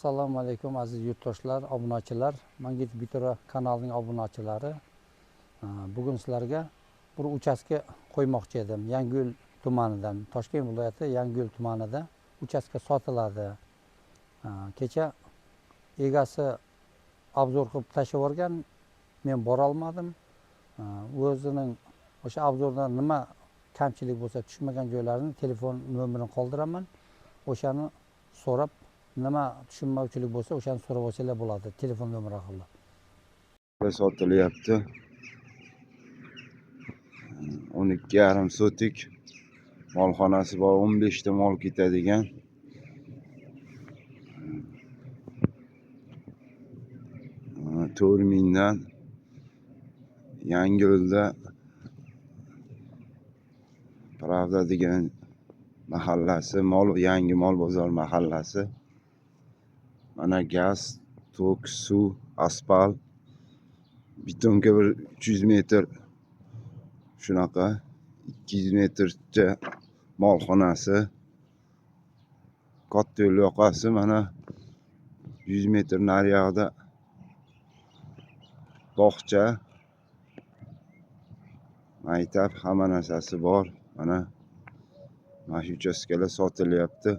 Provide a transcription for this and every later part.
Assalomu alaykum aziz yurtdoshlar, obunachilar. Mangit Bitro kanalining obunachilari. Bugun sizlarga bir uchastka qo'ymoqchi edim. Yangiyo'l tumanidan, Toshkent viloyati Yangiyo'l tumanida uchastka sotiladi. Kecha egasi obzor qilib tashlab yuborgan, men bora olmadim. O'zining o'sha obzorda nima kamchilik bo'lsa, tushmagan joylarini telefon nomerini qoldiraman. O'shani so'rab, nima tushunmovchilik bo'lsa o'shani so'rab olsalar bo'ladi, telefon nomeri orqali. Sotilyapti. 12,5 sotik molxonasi bor, 15 ta mol ketadigan. To'rmingdan Yangiyo'lda Pravda degan mahallasi, yangi mol bozor mahallasi. Mana gaz, tok, suv, asfalt, betonga bir 300 metr, shunaqa 200 metrcha molxonasi. Katta yo'l yoqasi mana 100 metr naryoqda bog'cha, maktab, hamma narsasi bor. Mana shu uchastkalar sotilyapti.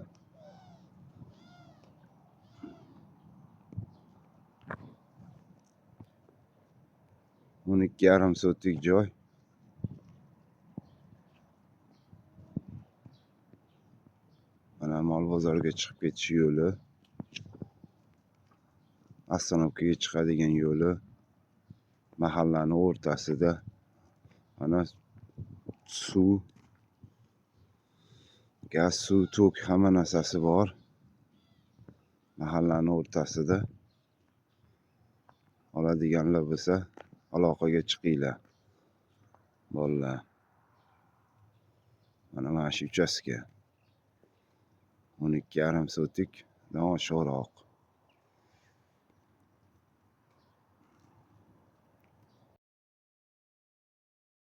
12,5 sotik joy. Mana mol bozoriga chiqib ketish yo'li, Astanovkaga chiqadigan yo'li, mahallaning o'rtasida. Mana suv, gaz, suv, tok, hamma narsasi bor. Mahallaning o'rtasida. Oladiganlar bo'lsa, aloqaga chiqinglar. Bolalar. Mana shu uchastka 12,5 sotik, oshiqroq.